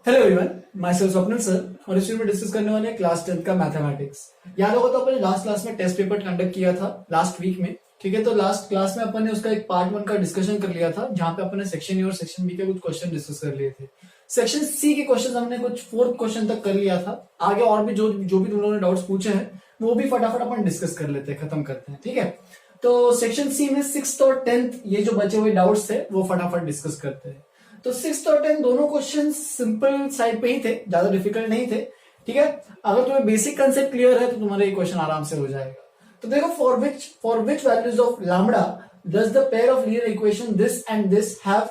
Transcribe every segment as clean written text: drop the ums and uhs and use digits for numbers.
Hello everyone, my self Swapnil sir. और इस video में डिस्कस करने वाले हैं क्लास 10 का मैथमेटिक्स। याद होगा तो अपन लास्ट क्लास में टेस्ट पेपर कंडक्ट किया था लास्ट वीक में। ठीक है, तो लास्ट क्लास में अपन ने उसका एक पार्ट 1 का डिस्कशन कर लिया था, जहां पे अपन ने सेक्शन ए और सेक्शन बी के कुछ क्वेश्चन डिस्कस कर लिए थे। सेक्शन सी के क्वेश्चन हमने कुछ 4th क्वेश्चन तक कर लिया था। आगे और भी जो भी तुम लोगों ने डाउट्स पूछे हैं वो भी फटाफट अपन डिस्कस कर लेते हैं, खत्म करते हैं। ठीक है, तो सेक्शन सी में 6th और 10th ये जो बचे हुए डाउट्स थे वो फटाफट डिस्कस करते हैं। तो 6th और 10th दोनों क्वेश्चन सिंपल साइड पे ही थे, ज्यादा डिफिकल्ट नहीं थे। ठीक है, अगर तुम्हें बेसिक कंसेप्ट क्लियर है तो तुम्हारा ये क्वेश्चन आराम से हो जाएगा। तो देखो, for which values of lambda does the pair of linear equation this and this have,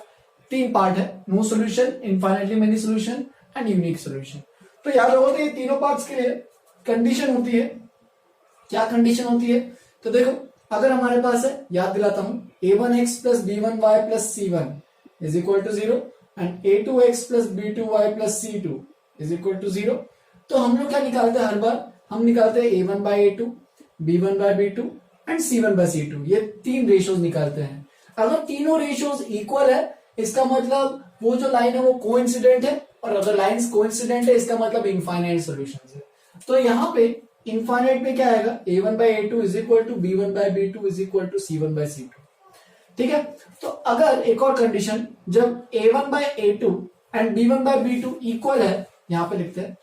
3 part है, no solution, infinitely many solution and unique solution. तो याद होगा तो ये तीनों पार्ट्स के लिए कंडीशन होती है। क्या कंडीशन होती है? तो देखो, अगर हमारे पास है, याद दिलाता हूं, a1x plus b1y plus c1 is equal to 0 and a2x plus b2y plus c2 is equal to 0, तो हम लोग क्या निकालते हैं? हर बार हम निकालते हैं a1 by a2, b1 by b2 and c1 by c2। ये 3 रेशियोज निकालते हैं। अगर तीनों रेशियोज इक्वल है, इसका मतलब वो जो लाइन है वो कोइंसिडेंट है, और अगर लाइंस कोइंसिडेंट है इसका मतलब इनफाइनाइट सॉल्यूशंस है। तो यहाँ पे इनफाइनाइट में क्या आएगा? a1 by a2 is equal to b1 by b2 is equal to c1 by c2। ठीक है, तो अगर एक और कंडीशन, जब a1 by a2 and b1 by b2 equal है, यहां पे लिखते हैं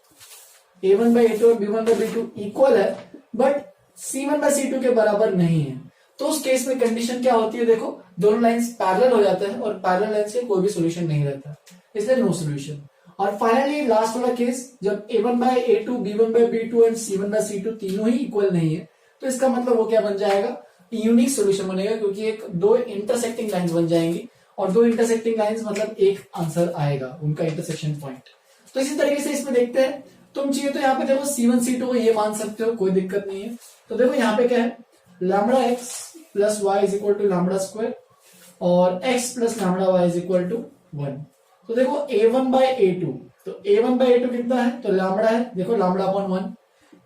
a1 by a2 और b1 by b2 इक्वल है बट c1 by c2 के बराबर नहीं है, तो उस केस में कंडीशन क्या होती है? देखो, दोनों लाइंस पैरेलल हो जाते हैं और पैरेलल लाइन से कोई भी सॉल्यूशन नहीं रहता, इसलिए नो सॉल्यूशन। और फाइनली लास्ट वाला केस, जब a1 by a2, b1 by b2 and c1 by c2 तीनों ही इक्वल नहीं है, तो इसका मतलब वो क्या बन जाएगा? यूनिक सॉल्यूशन बनेगा, क्योंकि एक दो इंटरसेक्टिंग लाइंस बन जाएंगी, और दो इंटरसेक्टिंग लाइंस मतलब एक आंसर आएगा उनका इंटरसेक्शन पॉइंट। तो इसी तरीके से इसमें देखते हैं, तुम चाहिए तो यहाँ पे देखो c1 c2 को ये मान सकते हो, कोई दिक्कत नहीं है। तो देखो यहाँ पे क्या है, lambda x plus Y is equal to lambda square और x plus lambda Y is equal to 1। तो देखो a1 by a2, तो a1 by a2 कितना है? तो लैम्बडा है, देखो लैम्बडा अपॉन 1।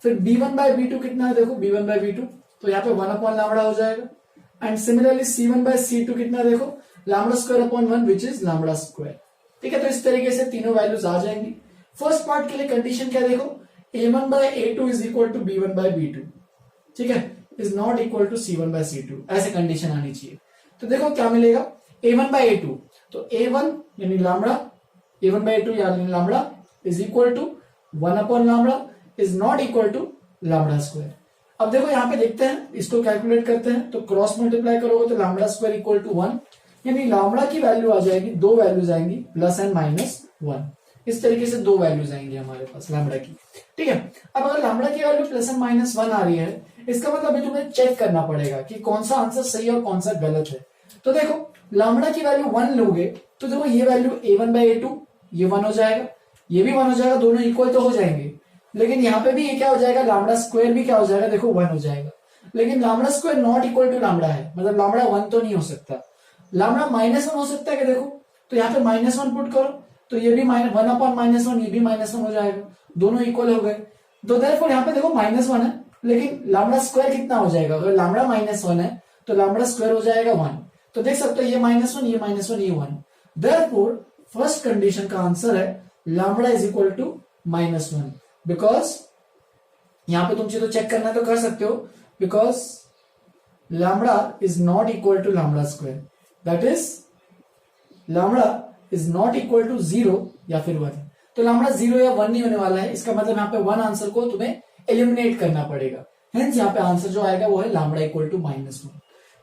फिर b1 by b2 कितना है? देखो b1 by b2, तो यहाँ पे 1 अपॉन लैम्बडा हो जाएगा। And similarly c1 by c2 कितना? देखो lambda square upon 1 which is lambda square. ठीक है, तो इस तरीके से तीनों वैल्यूज आ जाएंगी। फर्स्ट पार्ट के लिए कंडीशन क्या? देखो, a1 by a2 is equal to b1 by b2, ठीक है, is not equal to c1 by c2, ऐसे कंडीशन आनी चाहिए। तो देखो क्या मिलेगा, a1 by a2, तो a1 यानी लैम्बडा, a1 by a2 यानी lambda is equal to 1 upon lambda is not equal to lambda square. अब देखो यहाँ पे देखते हैं, इसको कैलकुलेट करते हैं, तो क्रॉस मल्टीप्लाई करोगे तो लैम्बडा स्क्वायर इक्वल टू 1, यानी लैम्बडा की वैल्यू आ जाएगी, दो वैल्यूज आएंगी प्लस एंड माइनस 1। इस तरीके से दो वैल्यूज आएंगी हमारे पास लैम्बडा की। ठीक है, अब अगर लैम्बडा की वैल्यू प्लस एंड माइनस 1 आ रही है, इसका मतलब अभी तुम्हें चेक करना पड़ेगा कि कौन सा आंसर सही है और कौन सा गलत है। तो देखो, लैम्बडा की वैल्यू 1 लोगे तो देखो ये वैल्यू a1 by a2 ये 1 हो जाएगा, ये भी 1 हो जाएगा, दोनों इक्वल तो हो जाएंगे। लेकिन यहाँ पे भी ये क्या हो जाएगा, लैम्बडा स्क्वायर भी क्या हो जाएगा, देखो 1 हो जाएगा। लेकिन lambda square not equal to lambda है, मतलब लैम्बडा 1 तो नहीं हो सकता, लैम्बडा -1 हो सकता है क्या? देखो, तो यहाँ पे -1 पुट करो तो ये भी 1 अपॉन -1, ये भी -1 हो जाएगा, दोनों इक्वल हो गए। तो देयरफॉर यहाँ पे देखो -1 है, लेकिन लैम्बडा स्क्वायर कितना हो जाएगा? अगर लैम्बडा -1 है तो लैम्बडा स्क्वायर हो जाएगा 1। तो देख सकते हो ये -1, ये -1, ये 1। देयरफॉर फर्स्ट कंडीशन का आंसर है lambda is equal to -1, because यहां पे तुम चीज तो चेक करना तो कर सकते हो, because lambda is not equal to lambda square, that is lambda is not equal to 0 या फिर 1। तो लैम्बडा 0 या 1 नहीं होने वाला है, इसका मतलब यहाँ पे 1 आंसर को तुम्हें एलिमिनेट करना पड़ेगा। हेंस यहाँ पे आंसर जो आएगा वो है lambda equal to -1।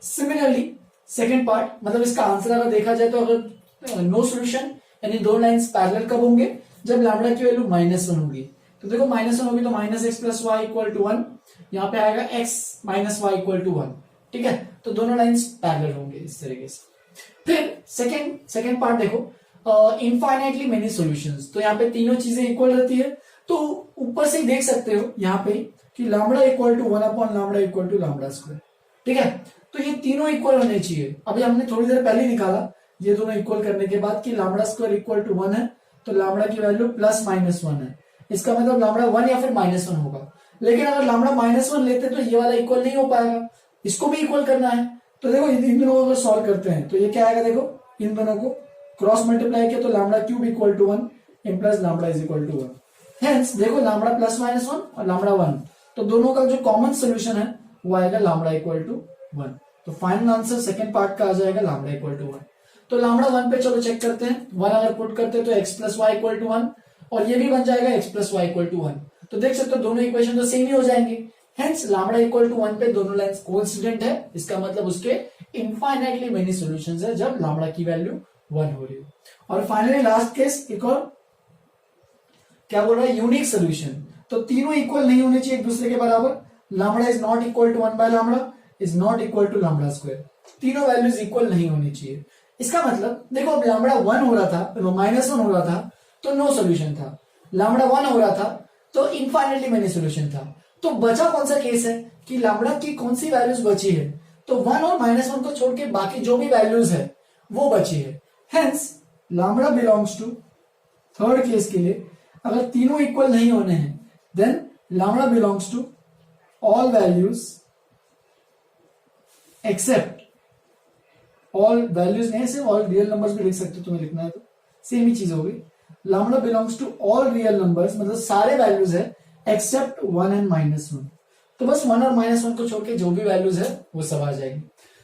Similarly second part, मतलब इसका आंसर अगर देखा जाए तो अगर नो सॉल्यूशन यानी दो लाइंस पैरेलल कब होंगे? जब लैम्बडा की वैल्यू -1 होगी। तो देखो -1 होगी तो -x plus Y equal to 1, यहाँ पे आएगा x minus Y equal to 1। ठीक है, तो दोनों लाइंस पैरेलल होंगे इस तरीके से। फिर सेकेंड पार्ट देखो, इनफाइनाइटली मेनी सॉल्यूशंस, तो यहाँ पे तीनों चीजें इक्वल रहती है, तो ऊपर से ही देख सकते हो यहाँ पे कि lambda equal to 1 upon lambda equal to lambda square. ठीक है, तो ये तीनों इक्वल होने चाहिए। अभी हमने थोड़ी देर पहले निकाला ये दोनों इक्वल करने के बाद कि लैम्बडा स्क्वायर इक्वल टू 1 है, तो लैम्बडा की वैल्यू प्लस -1 है, इसका मतलब लैम्बडा 1 या फिर -1 होगा। लेकिन अगर लैम्बडा -1 लेते तो ये वाला इक्वल नहीं हो पाएगा, इसको भी इक्वल करना है। तो देखो इन दोनों को सॉल्व करते हैं तो ये क्या आएगा, देखो इन दोनों को क्रॉस मल्टीप्लाई किया तो lambda cube equal to 1 in plus lambda is equal to 1। Hence देखो लैम्बडा प्लस माइनस 1 और लैम्बडा 1, तो दोनों का जो कॉमन सोल्यूशन है वो आएगा लैम्बडा इक्वल टू 1। तो फाइनल आंसर सेकंड पार्ट का आ जाएगा लैम्बडा इक्वल टू 1। तो लैम्बडा 1 पे चलो चेक करते हैं। 1 अगर पुट करते हैं तो x plus Y equal to 1 और ये भी बन जाएगा x plus Y equal to 1। तो देख सकते हो दोनों इक्वेशन तो सेम ही हो जाएंगे। हेंस लैम्बडा इक्वल टू 1 पे दोनों लाइंस कोइंसिडेंट है, इसका मतलब उसके इनफाइनाइटली मेनी सॉल्यूशंस है जब लैम्बडा की वैल्यू 1 हो रही हो। और फाइनली लास्ट केस एक और क्या बोल रहा है, यूनिक सोल्यूशन। तो तीनों इक्वल नहीं होने चाहिए एक दूसरे के बराबर। Lambda is not equal to 1 by lambda is not equal to lambda square. तीनों वैल्यूज इक्वल नहीं होनी चाहिए। इसका मतलब देखो अब लैम्बडा 1 हो रहा था, -1 हो रहा था तो नो सोल्यूशन था। लैम्बडा 1 हो रहा था तो इनफाइनाइटली मेनी सोल्यूशन था। तो बचा कौन सा केस है कि लैम्बडा की कौन सी वैल्यूज बची है, तो 1 और -1 को छोड़ के बाकी जो भी वैल्यूज है वो बची है। Hence lambda belongs to third case के लिए अगर तीनों इक्वल नहीं होने हैं then lambda belongs to all values except all values नहीं, सिर्फ ऑल रियल नंबर्स भी लिख सकते हो, तुम्हें लिखना है तो सेम ही चीज होगी। Lambda belongs to all real numbers मतलब सारे वैल्यूज है एक्सेप्ट 1 एंड -1। तो बस 1 और -1 को छोड़ के जो भी वैल्यूज है वो सब आ जाएगी।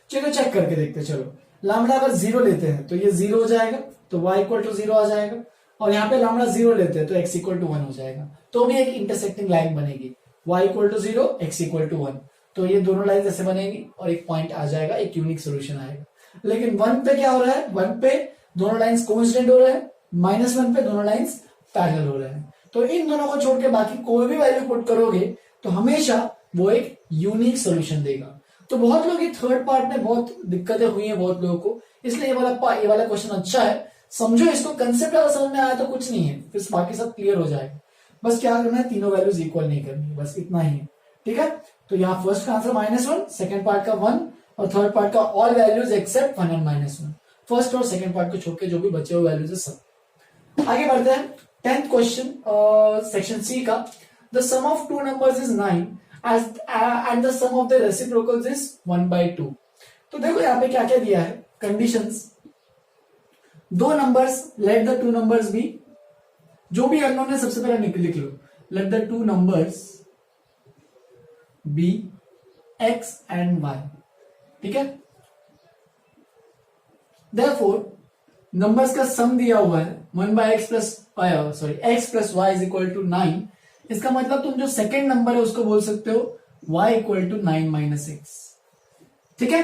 चलो चेक करके देखते चलो। लैम्बडा अगर 0 लेते हैं तो ये 0 हो जाएगा, तो y इक्वल टू 0 आ जाएगा। और यहाँ पे लैम्बडा 0 लेते हैं तो x इक्वल टू 1 हो जाएगा, तो भी एक इंटरसेक्टिंग लाइन बनेगी y equal to 0 x equal to 1। तो ये दोनों लाइन ऐसे बनेगी और एक पॉइंट आ जाएगा, एक यूनिक सोल्यूशन आएगा। लेकिन 1 पे क्या हो रहा है, 1 पे दोनों लाइंस कोइंसिडेंट हो रहे हैं, -1 पे दोनों लाइंस पैरेलल हो रहे हैं। तो इन दोनों को छोड़ के बाकी कोई भी वैल्यू पुट करोगे तो हमेशा वो एक यूनिक सोल्यूशन देगा। तो बहुत लोग ये थर्ड पार्ट में बहुत दिक्कतें हुई हैं बहुत लोगों को, इसलिए ये वाला क्वेश्चन अच्छा है। समझो इसको, कंसेप्ट अगर समझ में आया तो कुछ नहीं है, फिर बाकी सब क्लियर हो जाएगा। बस क्या करना है, तीनों वैल्यूज इक्वल नहीं करनी, बस इतना ही है। ठीक है, तो यहाँ फर्स्ट का आंसर -1, सेकंड पार्ट का 1 और थर्ड पार्ट का all values except 1 and -1। First और सेकंड पार्ट को छोड़ के जो भी बचे हुए वैल्यूज है सब। आगे बढ़ते हैं 10th क्वेश्चन सेक्शन सी का। The sum of two numbers is 9 and the sum of the reciprocals is 1/2। तो देखो यहाँ पे क्या क्या दिया है कंडीशंस। दो numbers, let the two numbers be, जो भी अननोन है सबसे पहले लिख लो, let the two numbers be x and y। ठीक है, therefore नंबर्स का सम दिया हुआ है 1/x plus x plus Y is equal to 9। इसका मतलब तुम जो सेकेंड नंबर है उसको बोल सकते हो y इक्वल टू 9 - x। ठीक है,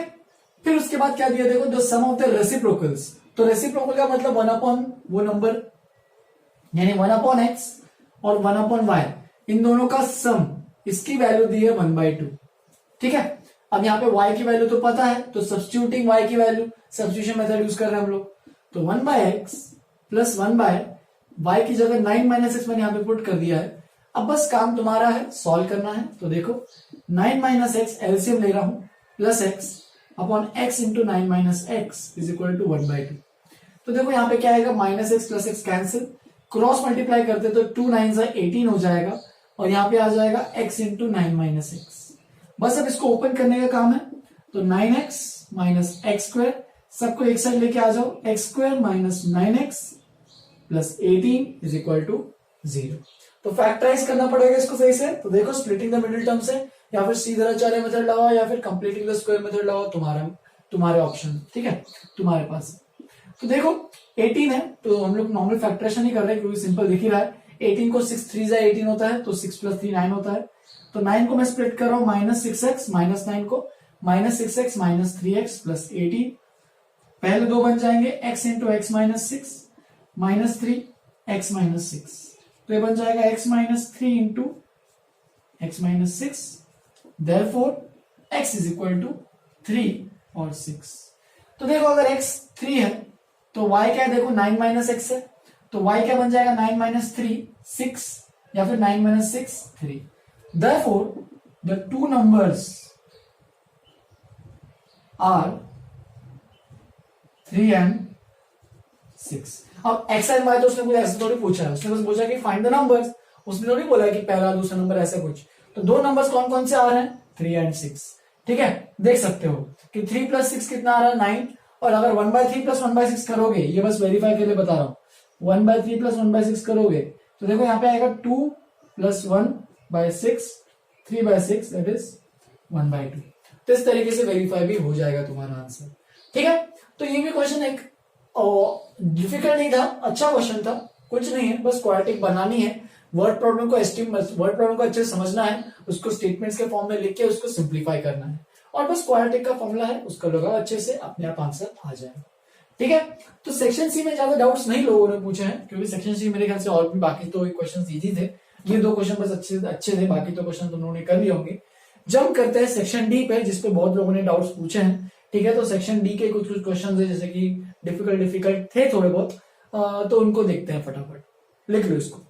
फिर उसके बाद क्या दिया देखो, the sum of the reciprocals. तो रेसिप्रोकल का मतलब 1 अपॉन वो नंबर यानी 1 अपॉन x और 1 अपॉन y, इन दोनों का सम, इसकी वैल्यू दी है 1/2। ठीक है, अब यहाँ पे y की वैल्यू तो पता है, तो सब्स्टिट्यूटिंग y की वैल्यू, सब्स्टिट्यूशन मेथड यूज कर रहे हैं हम लोग। तो 1/x प्लस 1/y की जगह 9 - x मैंने यहाँ पे पुट कर दिया है। अब बस काम तुम्हारा है, सॉल्व करना है। तो देखो 9 - x एलसीएम ले रहा हूं, plus x upon x into 9 - x is equal to 1/2। तो देखो यहाँ पे क्या आएगा, -x plus x cancel, cross multiply करते तो 2 9 18 हो जाएगा और यहाँ पे आ जाएगा x इंटू 9 - x। बस अब इसको ओपन करने का काम है। तो 9x माइनस एक्स स्क्वायर, सबको एक साइड लेके आ जाओ, x square minus 9x plus 18 is equal to 0। तो फैक्टराइज करना पड़ेगा इसको सही से। तो देखो स्प्लिटिंग द मिडिल टर्म से, या फिर सीधराचार्य मेथड लगाओ या फिर कंप्लीटिंग द स्क्वायर मेथड लगाओ, तुम्हारे ऑप्शन। ठीक है, तुम्हारे पास। तो देखो 18 है तो हम लोग नॉर्मल फैक्टराइजेशन नहीं कर रहे क्योंकि सिंपल दिख ही रहा है। 18 को 6 3 18 होता है, तो 6 प्लस 3 9 होता है। तो 9 को मैं स्प्लिट कर रहा हूं -6x माइनस 9 को -6x माइनस 3x प्लस 18। पहले दो बन जाएंगे x into x minus 6 minus 3 x minus 6। तो ये बन जाएगा x minus 3 into x minus 6। Therefore x is equal to 3 और 6। तो देखो अगर x 3 है तो y क्या है, देखो 9 माइनस एक्स है, तो y क्या बन जाएगा 9 माइनस 3 6 या फिर 9 minus 6 3। Therefore, the two numbers are 3 and 6। अब x एंड y तो उसने मुझे ऐसे थोड़ी पूछा है, उसने बस पूछा कि फाइंड द नंबर्स, उसने थोड़ी बोला कि पहला दूसरा नंबर ऐसा कुछ। तो दो नंबर्स कौन कौन से आ रहे हैं, 3 एंड 6। ठीक है, देख सकते हो कि 3 प्लस 6 कितना आ रहा है 9, और अगर 1/3 प्लस 1/6 करोगे, ये बस वेरीफाई के लिए बता रहा हूं, 1/3 प्लस 1/6 करोगे तो देखो यहाँ पे आएगा 2 प्लस 1/6, 3/6 दैट इज 1/2। तो इस तरीके से वेरीफाई भी हो जाएगा तुम्हारा आंसर। ठीक है, तो ये भी क्वेश्चन एक डिफिकल्ट नहीं था, अच्छा क्वेश्चन था, कुछ नहीं है, बस क्वाड्रेटिक बनानी है, वर्ड प्रॉब्लम को अच्छे से समझना है, उसको स्टेटमेंट्स के फॉर्म में लिख के उसको सिंप्लीफाई करना है, और बस क्वाड्रेटिक का फॉर्मूला है उसका लगाओ अच्छे से, अपने आप आंसर आ जाएगा। ठीक है, तो सेक्शन सी में ज्यादा डाउट्स नहीं लोगों ने पूछे हैं, क्योंकि सेक्शन सी मेरे ख्याल से और भी बाकी तो क्वेश्चन इजी थे, ये 2 क्वेश्चन बस अच्छे थे, बाकी तो क्वेश्चन तुम लोगों ने कर लिए होंगे। जंप करते हैं सेक्शन डी पे, जिसपे बहुत लोगों ने डाउट्स पूछे हैं। ठीक है, तो सेक्शन डी के कुछ क्वेश्चन है जैसे कि डिफिकल्ट थे थोड़े बहुत, तो उनको देखते हैं, फटाफट लिख लो इसको,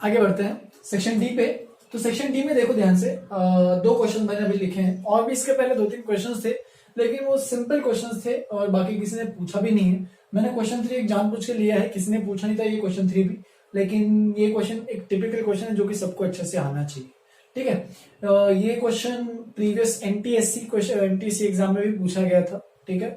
आगे बढ़ते हैं सेक्शन डी पे। तो सेक्शन डी में देखो ध्यान से, 2 क्वेश्चन मैंने अभी लिखे हैं, और भी इसके पहले 2-3 क्वेश्चन थे, लेकिन वो सिंपल क्वेश्चन थे और बाकी किसी ने पूछा भी नहीं है। मैंने क्वेश्चन 3 एक जानबूझ के लिया है, किसी ने पूछा नहीं था ये क्वेश्चन 3 भी, लेकिन ये क्वेश्चन एक टिपिकल क्वेश्चन है जो कि सबको अच्छे से आना चाहिए। ठीक है, ये क्वेश्चन प्रीवियस एनटीएससी एग्जाम में भी पूछा गया था। ठीक है,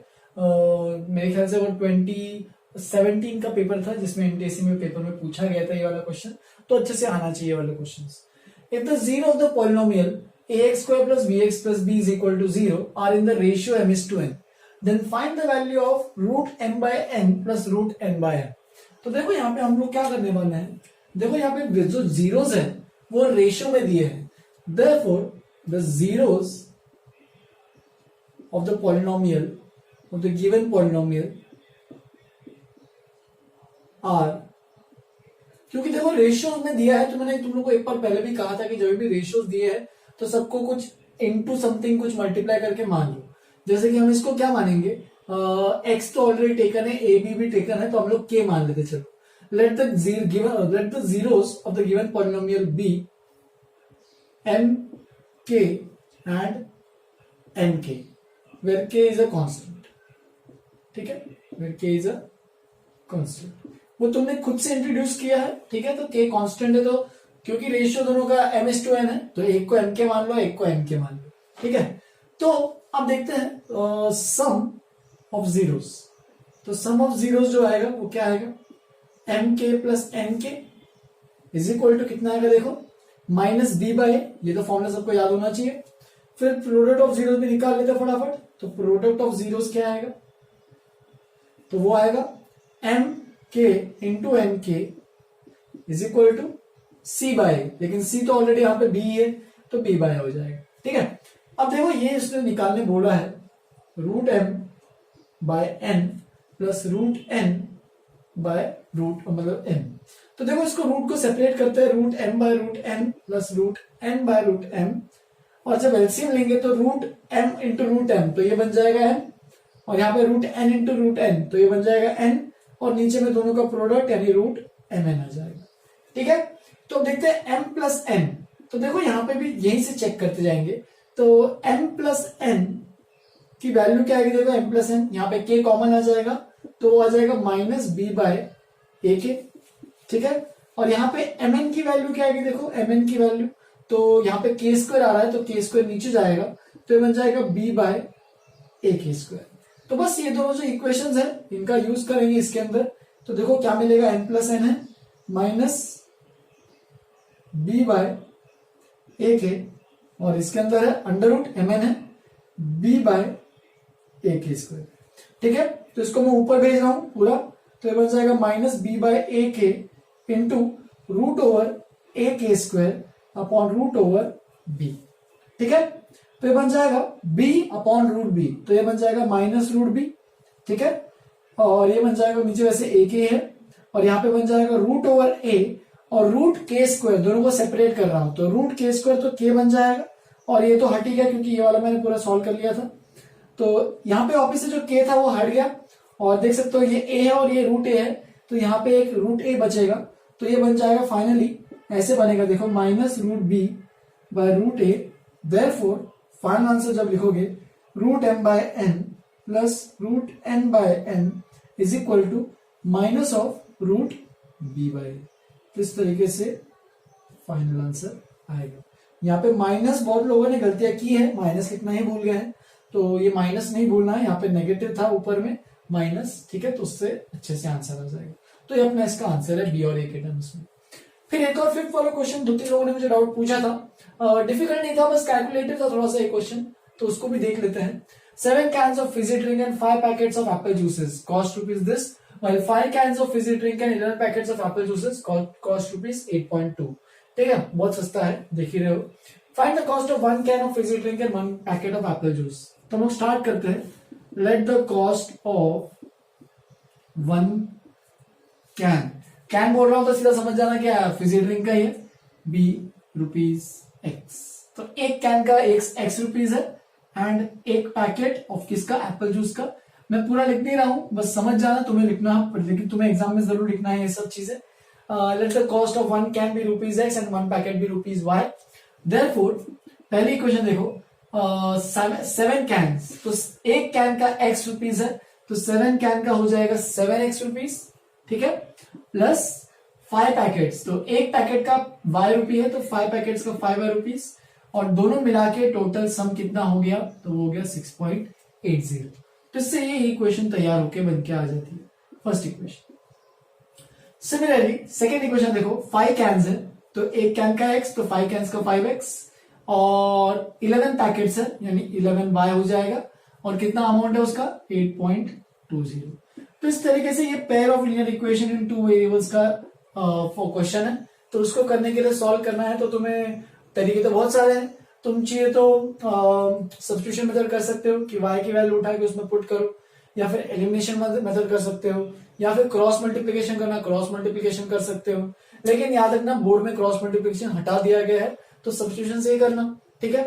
मेरे ख्याल से वो 2017 का पेपर था जिसमें एनटीएससी में पेपर में पूछा गया था ये वाला क्वेश्चन, तो अच्छे से आना चाहिए वाले question. If the zero of the polynomial ax² plus bx plus b is equal to 0 are in the ratio m is to n, then find the value of root m by n plus root n by m। तो देखो यहाँ पे हम लोग क्या करने वाले हैं, देखो यहाँ पे जो जीरोस है वो रेशियो में दिए हैं, therefore the zeros of the polynomial of the given polynomial are, क्योंकि देखो रेशियो में दिया है, तो मैंने तुम लोग को एक बार पहले भी कहा था कि जब भी रेशियोज दिए हैं तो सबको कुछ इनटू समथिंग कुछ मल्टीप्लाई करके मान लो। जैसे कि हम इसको क्या मानेंगे, एक्स तो ऑलरेडी टेकन है, ए बी भी टेकन है, तो हम लोग के मान लेते। चलो let the zeros of the given polynomial be m k and n k, where k is a constant. ठीक है, where k is a constant, वो तुमने खुद से इंट्रोड्यूस किया है। ठीक है, तो के कांस्टेंट है, तो क्योंकि रेशियो दोनों का m/n है, तो एक को m के मान लो, एक को n के मान लो। ठीक है, तो अब देखते हैं सम ऑफ जीरोस। तो सम ऑफ जीरोस जो आएगा वो क्या आएगा, mk plus nk is equal to कितना आएगा, देखो माइनस b बाय, ये तो फॉर्मूला सबको याद होना चाहिए। फिर प्रोडक्ट ऑफ जीरोस भी निकाल लेते फटाफट, तो प्रोडक्ट ऑफ जीरोस क्या आएगा, तो वो आएगा mk into nk is equal to c by, लेकिन c तो ऑलरेडी यहाँ पे b है तो b बाय हो जाएगा। ठीक है, अब देखो ये इसने निकालने बोला है root m by n plus root n by root मतलब m। तो देखो इसको रूट को सेपरेट करते हैं, root m by root n plus root n by root m, और जब एलसीएम लेंगे तो root m into root m, तो ये बन जाएगा m, और यहाँ पे root n into root n, तो ये बन जाएगा n, और नीचे में दोनों का प्रोडक्ट यानी रूट mn आ जाएगा। ठीक है, तो देखते हैं m प्लस n, तो देखो यहाँ पे भी यहीं से चेक करते जाएंगे, तो m प्लस n की वैल्यू क्या आएगी, देखो m प्लस n, यहाँ पे k कॉमन आ जाएगा तो वो आ जाएगा माइनस b बाय ए के। ठीक है, और यहाँ पे mn की वैल्यू क्या आएगी, देखो mn की वैल्यू, तो यहाँ पे k स्क्वायर आ रहा है तो k स्क्वायर नीचे जाएगा, तो ये बन जाएगा b बाय ए के स्क्वायर। तो बस ये दोनों जो इक्वेशंस है इनका यूज करेंगे इसके अंदर, तो देखो क्या मिलेगा, m प्लस n है माइनस b बाय ए के, और इसके अंदर है अंडर रूट mn है b बाय ए के स्क्वायर। ठीक है, तो इसको मैं ऊपर भेज रहा हूं पूरा, तो ये बन जाएगा माइनस b बाय ए के इंटू रूट ओवर ए के square upon root over b। ठीक है, तो ये बन जाएगा b अपॉन रूट b, तो ये बन जाएगा माइनस रूट b। ठीक है, और ये बन जाएगा नीचे वैसे ए के है, और यहाँ पे बन जाएगा रूट ओवर ए और रूट के स्क्वायर, दोनों को सेपरेट कर रहा हूं तो रूट के स्क्वायर तो के बन जाएगा, और ये तो हट ही गया क्योंकि ये वाला मैंने पूरा सॉल्व कर लिया था, तो यहाँ पे वापिस से जो के था वो हट गया, और देख सकते हो ये ए है और ये रूट ए है, तो यहाँ पे एक रूट ए बचेगा, तो ये बन जाएगा फाइनली ऐसे बनेगा, देखो minus root b by root a, therefore final answer जब लिखोगे root m by n plus root n by n is equal to minus of root b by. इस तरीके से फाइनल आंसर आएगा। यहाँ पे माइनस बहुत लोगों ने गलतियां की है, माइनस लिखना ही भूल गए हैं, तो ये माइनस नहीं भूलना है, यहाँ पे नेगेटिव था ऊपर में माइनस। ठीक है, तो उससे अच्छे से आंसर आ जाएगा। तो ये अपना इसका आंसर है बी और ए के टर्म्स में। फिर एक और फिफ्थ वाला क्वेश्चन 2-3 लोगों ने मुझे डाउट पूछा था, डिफिकल्ट नहीं था, बस कैलकुलेटिव था थोड़ा सा ये क्वेश्चन, तो उसको भी देख लेते हैं। 7 cans of fizzy drink and 5 packets of apple juices cost rupees this, while 5 cans of fizzy drink and 11 packets of apple juices cost rupees 8.2। ठीक है, बहुत सस्ता है, देख ही रहे हो। Find the cost of 1 can of fizzy drink and 1 packet of apple juice। तो हम लोग स्टार्ट करते हैं। Late the cost of 1 can, can बोल रहा हूं तो सीधा समझ जाना क्या है, फिजी ड्रिंक का ही है, बी रुपीज एक्स। तो एक कैन का एक्स रुपीज है एंड एक पैकेट ऑफ किसका, एप्पल जूस का। मैं पूरा लिख नहीं रहा हूं, बस समझ जाना, तुम्हें लिखना, लेकिन तुम्हें एग्जाम में जरूर लिखना है ये सब चीजें। Let the cost of 1 can be rupees x and 1 packet be rupees y. Therefore पहली इक्वेशन देखो, 7 कैन्स, तो एक कैन का एक्स रुपीज है, तो 7 कैन का हो जाएगा 7x रुपीज, ठीक है, प्लस 5 पैकेट्स, तो एक पैकेट का y रुपी है, तो 5 पैकेट्स का 5y रुपीज, और दोनों मिला के टोटल सम कितना हो गया, तो वो हो गया 6.80। तो इससे ये इक्वेशन तैयार होके बन के आ जाती है, first equation. Similarly second equation देखो, 5 कैन्स है, तो एक कैन का x, तो 5 कैन्स का 5x, और 11 पैकेट्स है, यानी 11y हो जाएगा, और कितना अमाउंट है उसका, 8.20। तो इस तरीके से ये pair of linear equation in 2 variables का क्वेश्चन है। तो उसको करने के लिए सॉल्व करना है, तो तुम्हें तरीके तो बहुत सारे हैं। तुम चाहिए तो सब्स्टिट्यूशन मेथड कर सकते हो कि y की वैल्यू उठा के उसमें पुट करो, या फिर एलिमिनेशन मेथड कर सकते हो, या फिर क्रॉस मल्टीप्लिकेशन करना, क्रॉस मल्टीप्लिकेशन कर सकते हो। लेकिन याद रखना, बोर्ड में क्रॉस मल्टीप्लिकेशन हटा दिया गया है, तो सब्स्टिट्यूशन से ही करना, ठीक है।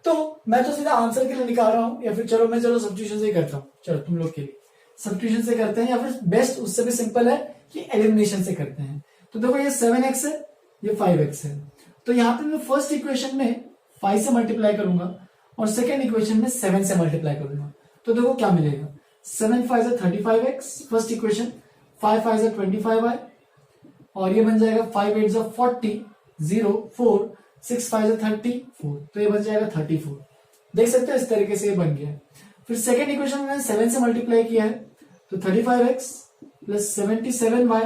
तो मैं तो सीधा आंसर के लिए निकाल रहा हूं, या फिर चलो सब्स्टिट्यूशन से ही करता हूँ। चलो तुम लोग के लिए सब्स्टिट्यूशन से करते हैं, या फिर बेस्ट उससे भी सिंपल है कि एलिमिनेशन से करते हैं। तो देखो ये 7x है, ये 5x है, तो यहाँ पे मैं फर्स्ट इक्वेशन में 5 से मल्टीप्लाई करूंगा और सेकेंड इक्वेशन में 7 से मल्टीप्लाई करूंगा। तो देखो क्या मिलेगा, 7 5 is 35x first equation, 5 5 is 25y, और ये बन जाएगा 5 8 is 40, 0 4, 6 5 is 34, तो ये बन जाएगा 34। देख सकते हो इस तरीके से ये बन गया है। फिर सेकेंड इक्वेशन में 7 से मल्टीप्लाई किया है, तो 35x plus 77y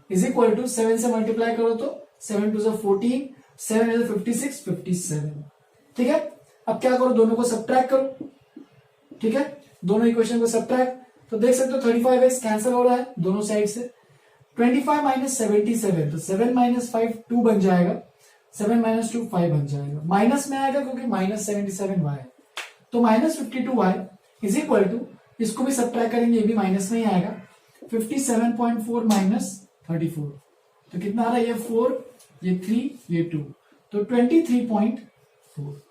is equal to 7 से मल्टीप्लाई करो तो 7 2 14, 7 is 56, 57। ठीक है, अब क्या करो, दोनों को सब्ट्रैक्ट करो, ठीक है, दोनों इक्वेशन को सब्ट्रैक्ट, तो देख सकते हो 35x कैंसिल हो रहा है दोनों साइड से, 25 माइनस 77, तो 7 माइनस 5 2 बन जाएगा, 7 माइनस 2 5 बन जाएगा, माइनस में आएगा क्योंकि माइनस 77y है, तो minus 52y is equal to, इसको भी सब्ट्रैक्ट करेंगे, ये भी माइनस में ही आएगा, 57.4 माइनस 34, तो कितना आ रहा है, ये 4, ये 3, ये 2, तो 23.4।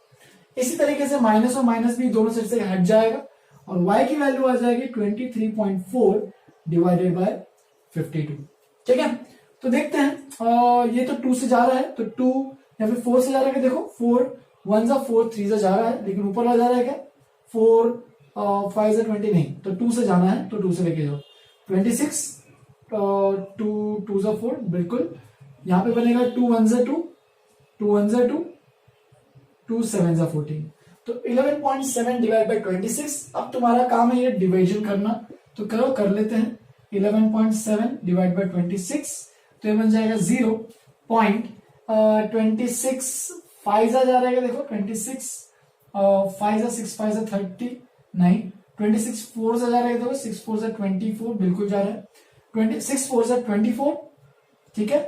इसी तरीके से माइनस और माइनस भी दोनों साइड से हट जाएगा, और y की वैल्यू आ जाएगी 23.4 डिवाइडेड बाय 52। ठीक है, तो देखते हैं, ये तो 2 से जा रहा है, तो 2 या फिर 4 से जा रहा है, देखो 4 1 जा 4 3 से जा रहा है, लेकिन ऊपर वाला जा रहा है क्या, 4 5 से 20 नहीं, तो 2 से जाना है, तो 2 से लेके जाओ, 26 2 2 जा 4, बिल्कुल यहां पे बनेगा 2 1 जा 2, 2 1 जा 2, 2 7 जा 14, तो 11.7 डिवाइड बाय 26। अब तुम्हारा काम है ये डिविजन करना, तो करो, कर लेते हैं। 11.7 डिवाइड बाय 26, तो ये बन जाएगा 0.26, 5 जा रहा है, देखो 26 5 जा 6 5 जा 30 नहीं, 26 4 जा रहा है, देखो 6 4 जा 24, बिल्कुल जा रहा है, 26 4 जा 24, ठीक है,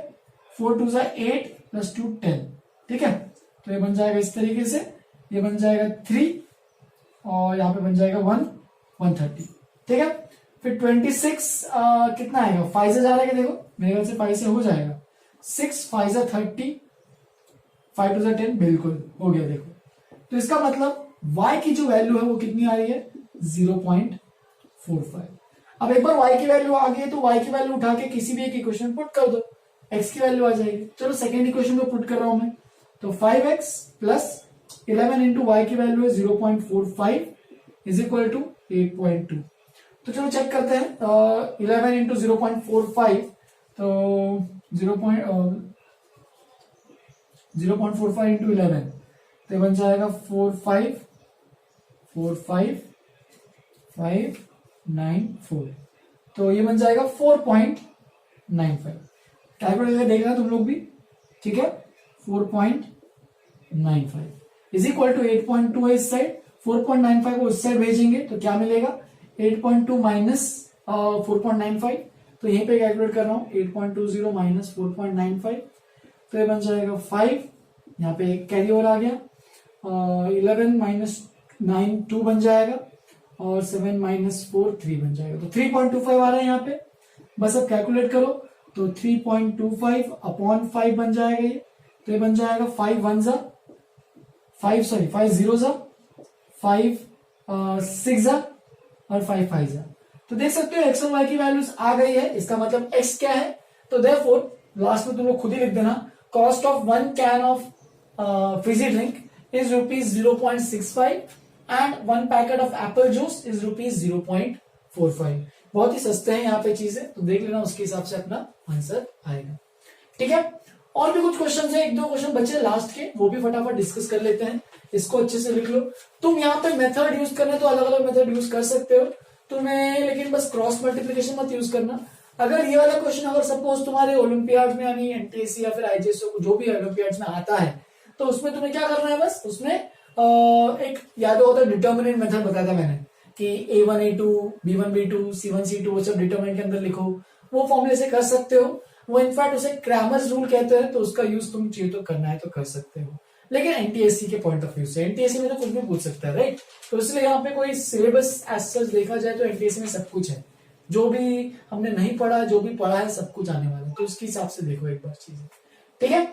4 2 जा 8 प्लस 2 10, ठीक है, तो ये बन जाएगा इस तरीके से, ये बन जाएगा 3 और यहाँ पे बन जाएगा 130, ठीक है। फिर 26 कितना आएगा, 5 से जा रहा है, देखो मेरे ख्याल से 5 से हो जाएगा, 6 5 जा 30, 5 2 जा 10, बिल्कुल हो गया, देखो। तो इसका मतलब y की जो वैल्यू है वो कितनी आ रही है, 0.45। अब एक बार y की वैल्यू आ गई तो y की वैल्यू उठा के किसी भी एक इक्वेशन में पुट कर दो, x की वैल्यू आ जाएगी। चलो सेकेंड इक्वेशन को पुट कर रहा हूं मैं, तो 5x प्लस 11 इंटू y की वैल्यू है 0.45 इज इक्वल टू 8.2। तो चलो चेक करते हैं, 11 इंटू 0.45, तो 0.45 इंटू 11, तो बन जाएगा 45594, तो ये बन जाएगा 4.9 4.95 कैलकुलेट करके देखना तुम लोग भी, ठीक है। 4.95 इज इक्वल टू 8.2 है इस साइड, 4.95 को उस साइड भेजेंगे तो क्या मिलेगा 8.2 माइनस 4.95, तो यहीं पे कैलकुलेट कर रहा हूं 8.20 माइनस 4.95, तो ये बन जाएगा 5, यहाँ पे एक कैरी ओवर आ गया, 11 माइनस 9 2 बन जाएगा और 7 माइनस 4 3 बन जाएगा, तो 3.25 आ रहा है यहाँ पे। बस अब कैलकुलेट करो तो 3.25 अपॉन 5 बन जाएगा ये, तो ये बन जाएगा 5 1 जा 5 सॉरी 5 0 जा 5 6 जा और 5 5 जा, तो देख सकते हो एक्स और वाई की वैल्यूज आ गई है। इसका मतलब एक्स क्या है, तो देयरफॉर लास्ट में तुम लोग खुद ही लिख देना, cost of 1 can of fizzy drink is rupees 0.65 and 1 packet of Apple juice is rupees 0.45। बहुत ही सस्ते हैं यहाँ पे चीजें, तो देख लेना उसके हिसाब से अपना आंसर आएगा, ठीक है। और भी कुछ क्वेश्चन है, एक दो क्वेश्चन बचे लास्ट के, वो भी फटाफट डिस्कस कर लेते हैं। इसको अच्छे से लिख लो। तुम यहाँ पे मेथड यूज करना तो अलग अलग मेथड यूज कर सकते हो तुम्हें, लेकिन बस क्रॉस मल्टीप्लिकेशन मत यूज करना। अगर ये वाला क्वेश्चन अगर सपोज तुम्हारे ओलंपियाड में यानी एनटीएससी या फिर आईजेएसओ जो भी ओलंपियाड में आता है, तो उसमें तुम्हें क्या करना है, बस उसमें एक याद होता है डिटर्मिनेंट मेथड बताया था मैंने कि A1 A2 B1 B2 C1 C2 वो सब डिटर्मिनेंट के अंदर लिखो, वो फॉर्मूले से कर सकते हो। वो इनफैक्ट उसे क्रैमर्स रूल कहते हैं, तो उसका यूज तुम चाहिए तो करना है तो कर सकते हो, लेकिन एनटीएससी के पॉइंट ऑफ व्यू से, एनटीएससी में तो कुछ भी पूछ सकता है, राइट। तो इसलिए यहाँ पे कोई सिलेबस एज सच देखा जाए तो एनटीएससी में सब कुछ है, जो भी हमने नहीं पढ़ा जो भी पढ़ा है सब कुछ आने वाला है, तो उसके हिसाब से देखो एक बार चीजें, ठीक है।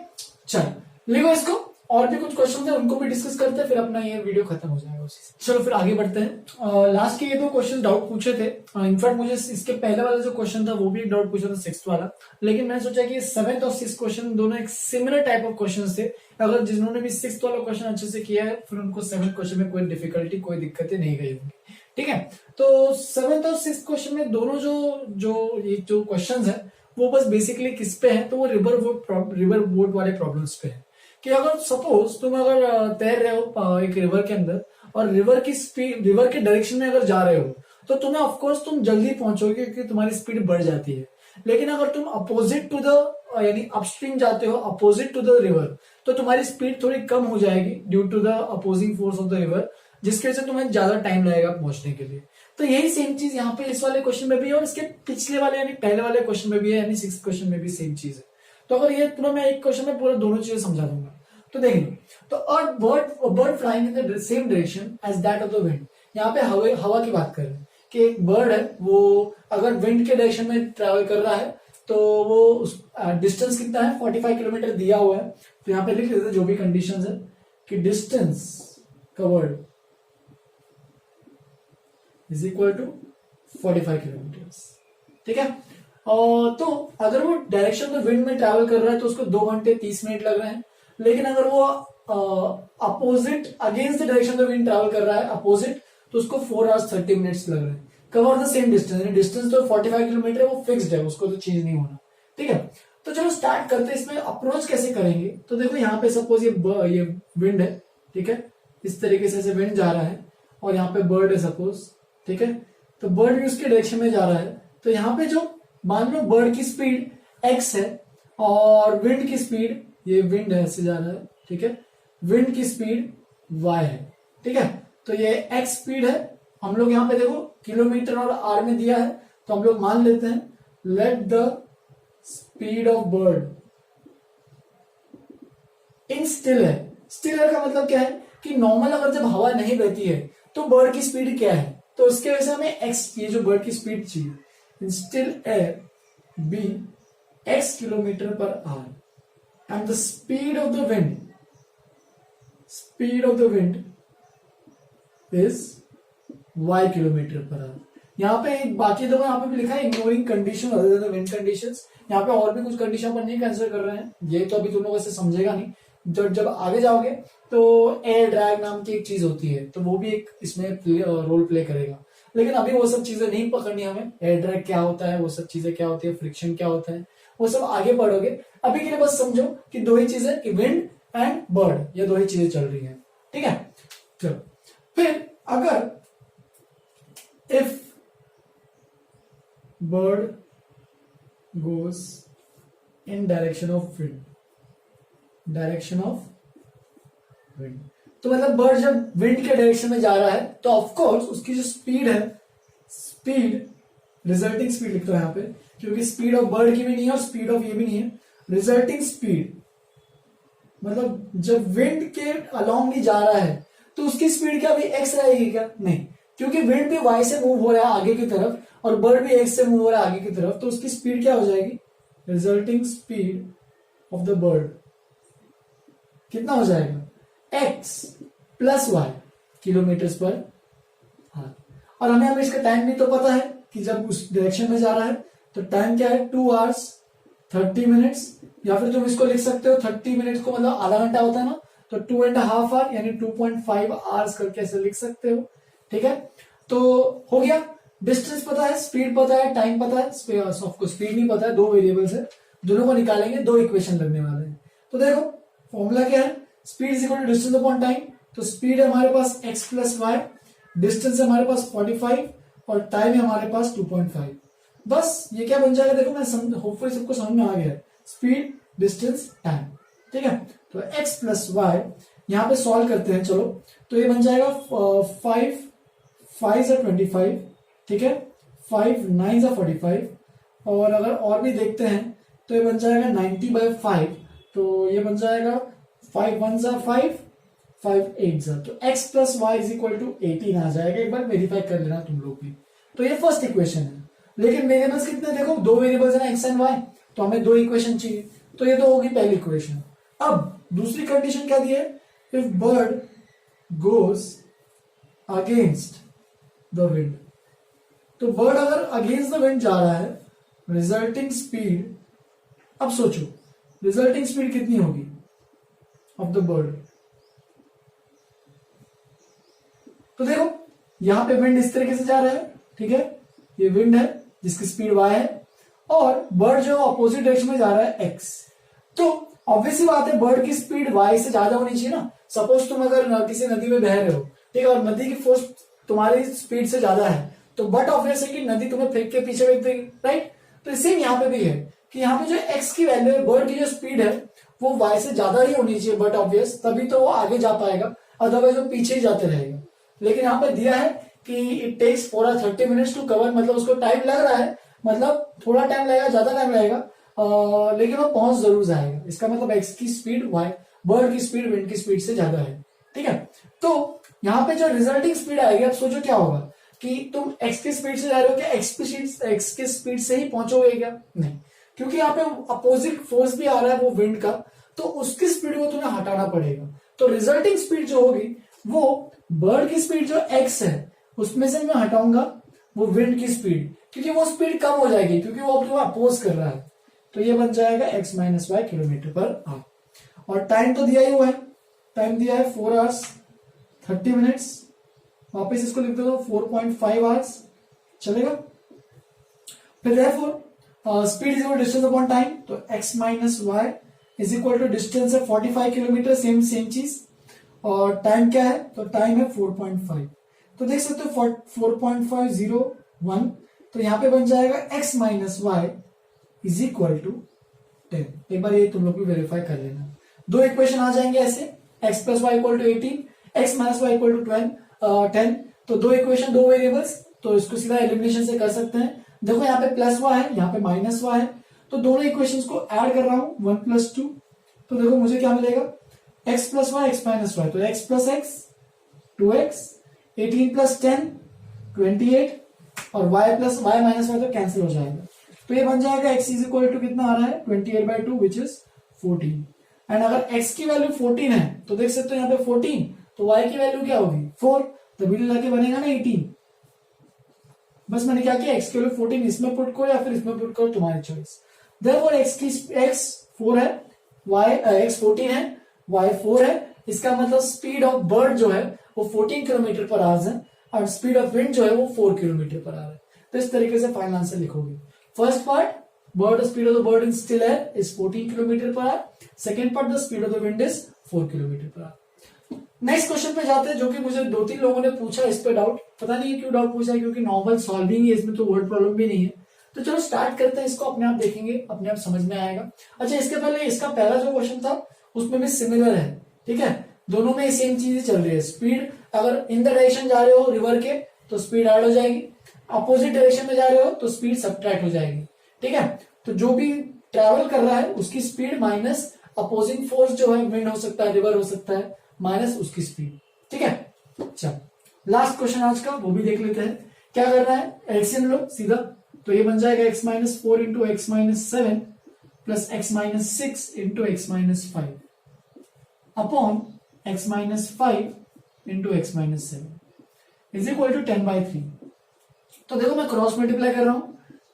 चलो लिखो इसको, और भी कुछ क्वेश्चन है उनको भी डिस्कस करते हैं, फिर अपना ये वीडियो खत्म हो जाएगा उसी से। चलो फिर आगे बढ़ते हैं। लास्ट के ये दो क्वेश्चन डाउट पूछे थे, इनफैक्ट मुझे इसके पहले वाला जो क्वेश्चन था वो भी एक डाउट पूछा था सिक्स्थ वाला, लेकिन मैंने सोचा कि सेवेंथ और सिक्स क्वेश्चन दोनों एक सिमिलर टाइप ऑफ क्वेश्चन थे, अगर जिन्होंने भी सिक्स वाला क्वेश्चन अच्छे से किया है फिर उनको सेवेंथ क्वेश्चन में कोई डिफिकल्टी कोई दिक्कतें नहीं गई होंगी, ठीक है। तो सेवेंथ और सिक्स क्वेश्चन में दोनों जो क्वेश्चन है वो बस बेसिकली किस पे है, तो वो रिवर बोट वाले प्रॉब्लम्स पे है। कि अगर सपोज तुम अगर तैर रहे हो एक रिवर के अंदर और रिवर की स्पीड रिवर के डायरेक्शन में अगर जा रहे हो तो तुम्हें ऑफकोर्स तुम जल्दी पहुंचोगे क्योंकि तुम्हारी स्पीड बढ़ जाती है, लेकिन अगर तुम अपोजिट टू द यानी अपस्ट्रीम जाते हो अपोजिट टू द रिवर तो तुम्हारी स्पीड थोड़ी कम हो जाएगी due to the opposing force of the river, जिसकी वजह से तुम्हें ज्यादा टाइम लगेगा पहुंचने के लिए। तो यही सेम चीज यहाँ पे इस वाले क्वेश्चन में भी है और इसके पिछले वाले यानी पहले वाले क्वेश्चन में भी है, यानी सिक्स क्वेश्चन में भी सेम चीज है। तो अगर ये पूरा मैं एक क्वेश्चन में पूरा दोनों चीजें समझा दूंगा, तो देख लो। तो a bird flying in the same direction as that of the wind, यहाँ पे हवा की बात कर रहे हैं कि एक बर्ड है वो अगर विंड के डायरेक्शन में ट्रेवल कर रहा है तो वो डिस्टेंस कितना है 45 किलोमीटर दिया हुआ है, तो यहाँ पे लिख लेते हैं जो भी कंडीशंस है कि distance covered is equal to 45 kilometre, ठीक है। और तो अगर वो डायरेक्शन ऑफ द विंड में ट्रैवल कर रहा है तो उसको 2 घंटे 30 मिनट लग रहे हैं, लेकिन अगर वो opposite against the direction of the wind travel कर रहा है अपोजिट तो उसको 4 आवर्स 30 मिनट्स लग रहे हैं। Cover the same distance, distance तो 45 किलोमीटर है वो फिक्स्ड है, उसको तो चेंज नहीं होना, ठीक है। तो चलो स्टार्ट करते हैं, इसमें अप्रोच कैसे करेंगे। तो देखो यहाँ पे सपोज ये विंड है, ठीक है, इस तरीके से विंड जा रहा है और यहाँ पे बर्ड है सपोज, ठीक है। तो बर्ड भी उसके डायरेक्शन में जा रहा है, तो यहाँ पे जो मान लो बर्ड की स्पीड x है और विंड की स्पीड, ये विंड है ऐसे जा रहा है, ठीक है, विंड की स्पीड y है, ठीक है। तो ये x स्पीड है, हम लोग यहाँ पे देखो किलोमीटर और आर में दिया है, तो हम लोग मान लेते हैं let the speed of bird in still है। स्टिल एयर का मतलब क्या है कि नॉर्मल अगर जब हवा नहीं बहती है तो बर्ड की स्पीड क्या है, तो उसके वजह से हमें एक्स ये जो बर्ड की स्पीड चाहिए in still air be x kilometre per hour and the speed of the wind is y kilometre per hour. यहाँ पे एक बाकी दो यहाँ पे भी लिखा है ignoring condition other than the wind conditions, यहाँ पे और भी कुछ कंडीशन पर नहीं कंसिडर कर रहे हैं, ये तो अभी तुम लोग ऐसे समझेगा नहीं, जब आगे जाओगे तो एयर ड्रैग नाम की एक चीज होती है तो वो भी एक इसमें रोल प्ले करेगा, लेकिन अभी वो सब चीजें नहीं पकड़नी हमें। एयर ड्रैग क्या होता है, वो सब चीजें क्या होती है, फ्रिक्शन क्या होता है, वो सब आगे पढ़ोगे। अभी के लिए बस समझो कि दो ही चीजें कि विंड एंड बर्ड, ये दो ही चीजें चल रही है, ठीक है। चलो फिर अगर if bird goes in direction of wind, direction of wind. तो मतलब बर्ड जब विंड के डायरेक्शन में जा रहा है तो ऑफकोर्स उसकी जो स्पीड है, स्पीड, रिजल्टिंग स्पीड लिखता हूं यहां पे, क्योंकि स्पीड ऑफ बर्ड की भी नहीं है और स्पीड ऑफ ये भी नहीं है, रिजल्टिंग स्पीड मतलब जब विंड के अलोंग ही जा रहा है तो उसकी स्पीड क्या भी एक्स रहेगी क्या? नहीं, क्योंकि विंड भी वाई से मूव हो रहा है आगे की तरफ और बर्ड भी एक्स से मूव हो रहा है आगे की तरफ, तो उसकी स्पीड क्या हो जाएगी? Resulting speed of the bird कितना हो जाएगा? एक्स प्लस वाई किलोमीटर पर हार। और हमें इसका टाइम भी तो पता है कि जब उस डायरेक्शन में जा रहा है तो टाइम क्या है? 2 hours 30 minutes, या फिर तुम इसको लिख सकते हो 30 मिनट्स को मतलब आधा घंटा होता है ना, तो 2.5 hour यानी 2.5 hours करके ऐसे लिख सकते हो। ठीक है, तो हो गया। डिस्टेंस पता है, स्पीड पता है, टाइम पता है, आपको स्पीड नहीं पता है, दो वेरिएबल्स है, दोनों को निकालेंगे, दो इक्वेशन लगने वाले हैं। तो देखो फॉर्मूला क्या है? Speed is equal to distance upon time. तो स्पीड है हमारे पास x प्लस वाई, डिस्टेंस है हमारे पास 45 और टाइम है हमारे पास 2.5। बस ये क्या बन जाएगा? देखो मैं होपफुली सबको समझ में आ गया है, स्पीड, डिस्टेंस, टाइम। ठीक है, तो x प्लस वाई यहां पे सॉल्व करते हैं। चलो, तो ये बन जाएगा 5 5 से 25, ठीक है, 5 9 से 45, और अगर और भी देखते हैं तो ये बन जाएगा 90/5, तो ये बन जाएगा 5 1 जा 5 5 8 जा, तो x plus Y is equal to 18 आ जाएगा। एक बार वेरीफाई कर लेना तुम लोग भी। तो ये फर्स्ट इक्वेशन है, लेकिन वेरिएबल्स कितने? देखो दो वेरिएबल्स है ना, x एंड y, तो हमें दो इक्वेशन चाहिए, तो ये तो होगी पहली इक्वेशन। अब दूसरी कंडीशन क्या दी है? If bird goes against the wind, तो बर्ड अगर अगेंस्ट द विंड जा रहा है, रिजल्टिंग स्पीड, अब सोचो रिजल्टिंग स्पीड कितनी होगी ऑफ द बर्ड? तो देखो यहां पे विंड इस तरीके से जा रहा है, ठीक है, ये विंड है जिसकी स्पीड y है, और बर्ड जो अपोजिट डायरेक्शन में जा रहा है x। तो ऑब्वियसली बात है बर्ड की स्पीड y से ज्यादा होनी चाहिए ना। सपोज तुम अगर किसी नदी में बह रहे हो, ठीक है, और नदी की फोर्स तुम्हारी स्पीड से ज्यादा है, तो बट ऑब्वियस है कि नदी तुम्हें फेंक के पीछे फेंक देगी, राइट? तो सेम यहाँ पे भी है कि यहाँ पे जो x की वैल्यू है, बर्ड की जो स्पीड है वो y से ज्यादा ही होनी चाहिए, बट ऑब्वियस, तभी तो वो आगे जा पाएगा, अदरवाइज वो पीछे ही जाते रहेगा। लेकिन यहाँ पे दिया है कि it takes for 30 minutes to cover, मतलब उसको टाइम लग रहा है, मतलब थोड़ा टाइम लगेगा, ज्यादा टाइम लगेगा, लेकिन वो पहुंच जरूर जाएगा। इसका मतलब एक्स की स्पीड वाई, बर्ड की स्पीड विंड की स्पीड से ज्यादा है। ठीक है, तो यहाँ पे जो रिजल्टिंग स्पीड आएगी, अब सोचो क्या होगा कि तुम एक्स की स्पीड से जा रहे हो, क्या एक्स की स्पीड से ही पहुंचोगे क्या? नहीं, क्योंकि यहाँ पे अपोजिट फोर्स भी आ रहा है वो विंड का, तो उसकी स्पीड को तुम्हें हटाना पड़ेगा। तो रिजल्टिंग स्पीड जो होगी वो बर्ड की स्पीड जो एक्स है उसमें से मैं हटाऊंगा वो विंड की स्पीड, क्योंकि वो स्पीड कम हो जाएगी, क्योंकि वो अपने अपोज कर रहा है। तो ये बन जाएगा x minus y kilometre per hour. और टाइम तो दिया ही हुआ है, टाइम दिया है 4 hours 30 minutes, वापस इसको लिख देता हूं 4.5 hours, चलेगा। फिर therefore speed is equal to distance upon time, तो x minus y is equal to distance है 45 किलोमीटर, सेम चीज, और टाइम क्या है? तो टाइम है 4.5, तो देख सकते हो 4.501, तो यहां पे बन जाएगा x minus y is equal to 10। एक बार ये तुम लोग भी वेरीफाई कर लेना। दो इक्वेशन आ जाएंगे ऐसे, x plus Y equal to 18, x minus Y equal to 10, तो दो इक्वेशन, दो वेरिएबल्स, तो इसको सीधा एलिमिनेशन से कर सकते हैं। देखो यहाँ पे प्लस वाई है, यहाँ पे माइनस वाई है, तो दोनों इक्वेशंस को ऐड कर रहा हूं 1 + 2, तो देखो मुझे क्या मिलेगा? x plus y x minus y, तो x plus x 2x, 18 plus 10 28, और y plus y minus y तो कैंसिल हो जाएगा। तो ये बन जाएगा x इज इक्वल टू कितना आ रहा है? 28/2 विच इज 14। एंड अगर x की वैल्यू 14 है तो देख सकते हो यहाँ पे 14, तो y की वैल्यू क्या होगी? 4, तो बिल्कुल लाके बनेगा ना 18। बस मैंने क्या किया, x की वैल्यू 14 इसमें पुट करो या फिर इसमें पुट करो, तुम्हारी चॉइस। देयरफॉर x 4 है, x 14 है, y 4 है, इसका मतलब स्पीड ऑफ बर्ड जो है वो 14 किलोमीटर पर आवर है, और स्पीड ऑफ विंड जो है वो 4 किलोमीटर पर आवर है। तो इस तरीके से फाइनल आंसर लिखोगे। First part, bird speed of the bird in still air is 14 kilometre per our. Second part, the speed of the wind is 4 kilometre per our. Next question पे जाते हैं, जो कि मुझे 2-3 लोगों ने पूछा इस पे डाउट, पता नहीं क्यों डाउट पूछा है, क्योंकि नॉर्मल सॉल्विंग है, इसमें तो वर्ड प्रॉब्लम भी नहीं है। तो चलो स्टार्ट करते हैं इसको, अपने आप देखेंगे, अपने आप समझ में आएगा। अच्छा, इसके पहले इसका पहला जो क्वेश्चन था उसमें भी सिमिलर है, ठीक है, दोनों में सेम चीजें चल रही है। स्पीड अगर इन द डायरेक्शन जा रहे हो रिवर के तो स्पीड ऐड हो जाएगी, अपोजिट डायरेक्शन में जा रहे हो तो स्पीड सब्ट्रैक्ट हो जाएगी, ठीक है। तो जो भी ट्रैवल कर रहा है उसकी स्पीड माइनस अपोजिंग फोर्स जो है, विंड हो सकता है, रिवर हो सकता है, माइनस उसकी स्पीड, ठीक है। चल लास्ट क्वेश्चन आज का वो भी देख लेते हैं। क्या करना है, एलसीएम लो सीधा, तो ये बन जाएगा x minus 4 into x minus 7 plus x minus 6 into x minus 5 upon x minus 5 into x minus 7 is equal to 10/3। तो देखो मैं क्रॉस मल्टीप्लाई कर रहा हूं,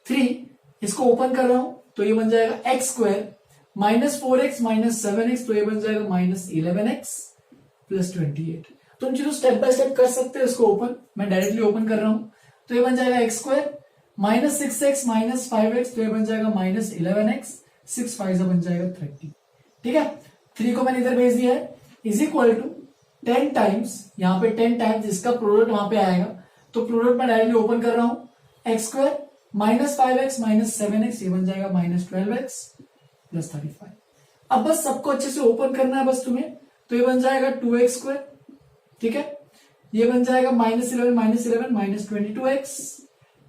3 इसको ओपन कर रहा हूं तो ये बन जाएगा x square minus 4x minus 7x, तो ये बन जाएगा माइनस 11x प्लस 28। तुम चलो स्टेप बाय स्टेप कर सकते हो इसको ओपन, मैं डायरेक्टली ओपन कर रहा हूं, तो ये बन जाएगा x square minus 6x minus 5x, तो ये बन जाएगा माइनस 11x, 6 5 बन जाएगा 30, ठीक है। 3 को मैंने इधर भेज दिया है, इज इक्वल टू 10 टाइम्स, यहाँ पे 10 टाइम्स इसका प्रोडक्ट वहां पे आएगा, तो प्रोडक्ट मैं डायरेक्टली ओपन कर रहा हूं, x square minus 5x minus 7x, ये बन जाएगा माइनस 12x प्लस 35। अब बस सबको अच्छे से ओपन करना है बस तुम्हें, तो ये बन जाएगा 2x स्क्वायर, ठीक है, ये बन जाएगा माइनस 11 माइनस 22x,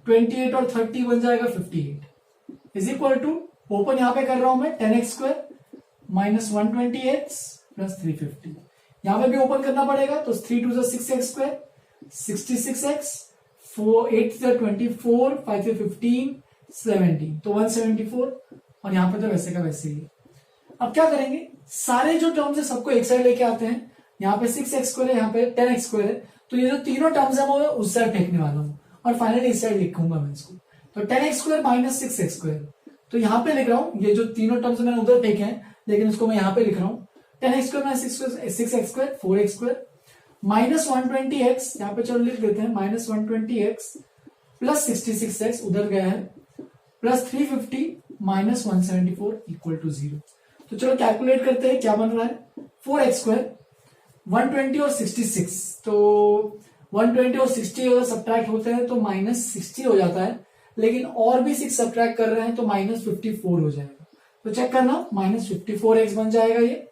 28 और 30 बन जाएगा 58 इज इक्वल टू, ओपन यहां पे कर रहा हूं मैं 10x square minus 120x plus 350, यहां पे भी ओपन करना पड़ेगा, तो 3 2 6x स्क्वायर 66x, 4 8 24, 5 15 17, तो 174, और यहां पे तो वैसे का वैसे ही। अब क्या करेंगे, सारे जो टर्म्स है सबको एक साइड लेके आते हैं, यहाँ पे 6x स्क्वायर है, यहाँ पे 10x स्क्वायर है, तो ये जो तीनों टर्म्स है वो उस साइड फेंकने वाला हूँ और फाइनली इस साइड लिखूंगा मैं इसको, तो 10x square minus 6x square, तो यहाँ पे लिख रहा हूँ, ये जो तीनों टर्म्स मैंने उधर फेंके हैं लेकिन उसको मैं यहाँ पे लिख रहा हूँ, 10x square minus 6x square 4x square minus 120x, यहाँ पे चलो लिख देते हैं माइनस 120x प्लस 66x उधर गया है प्लस 350 माइनस 174 इक्वल टू 0। तो चलो कैलकुलेट करते हैं क्या बन रहा है, 4x स्क्वायर 120 और 66, तो 120 और 60 अगर सब्ट्रैक्ट होते हैं तो माइनस 60 हो जाता है, लेकिन और भी 6 सब्ट्रैक्ट कर रहे हैं तो माइनस 54 हो जाएगा, तो चेक करना माइनस 54x बन जाएगा ये।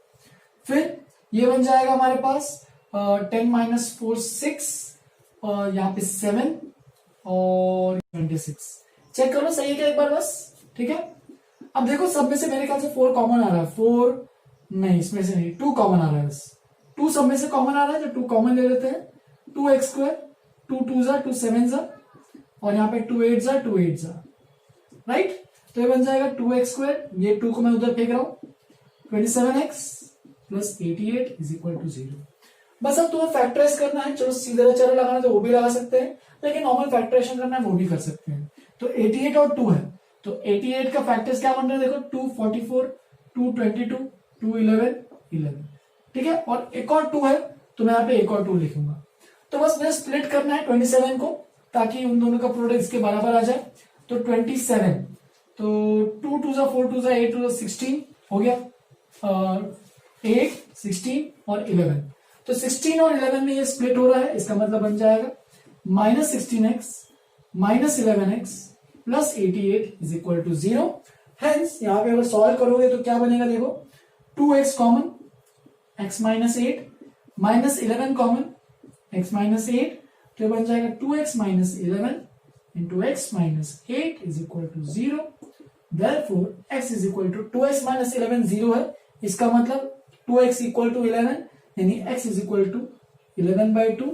फिर ये बन जाएगा हमारे पास 10 माइनस 4 6, और यहाँ पे 7 और 26, चेक करो सही है क्या एक बार बस, ठीक है। अब देखो सब में से मेरे ख्याल से 4 कॉमन आ रहा है, 4 नहीं इसमें से नहीं, 2 कॉमन आ रहा है बस, 2 सब में से कॉमन आ रहा है, तो 2 कॉमन ले लेते हैं, 2x स्क्वायर 2 2 2 7 और यहाँ पे 2 8 2 8 राइट, तो ये बन जाएगा 2x स्क्वायर, ये 2 को मैं उधर फेंक रहा हूं, 27x plus 88 is equal to 0। बस अब तुम्हें फैक्टराइज करना है, चलो सीधा चलो लगाना तो वो भी लगा सकते हैं, लेकिन नॉर्मल फैक्टराइजेशन करना है वो भी कर सकते हैं। तो 88 और 2 है, तो 88 का फैक्टर्स क्या बन रहा है देखो, 2 44 2 22 2 11 11, ठीक है, और एक और 2 है तो मैं यहाँ पे एक और 2 लिखूंगा। तो बस मुझे स्प्लिट करना है 27 को, ताकि उन दोनों का प्रोडक्ट इसके बराबर आ जाए, तो 27, तो 2 2 4 2 8 2 16 हो गया, 8 16 और 11, तो 16 और 11 में ये स्प्लिट हो रहा है, इसका मतलब बन जाएगा minus 16x minus 11x plus 88 is equal to 0। Hence यहाँ पे अगर सॉल्व करोगे तो क्या बनेगा देखो, 2x common x minus 8 minus 11 common x minus 8, तो ये बन जाएगा 2x minus 11 into x minus 8 is equal to 0। Therefore x is equal to 2x minus 11 0 है, इसका मतलब 2x इक्वल टू 11, यानी x इज इक्वल टू 11/2,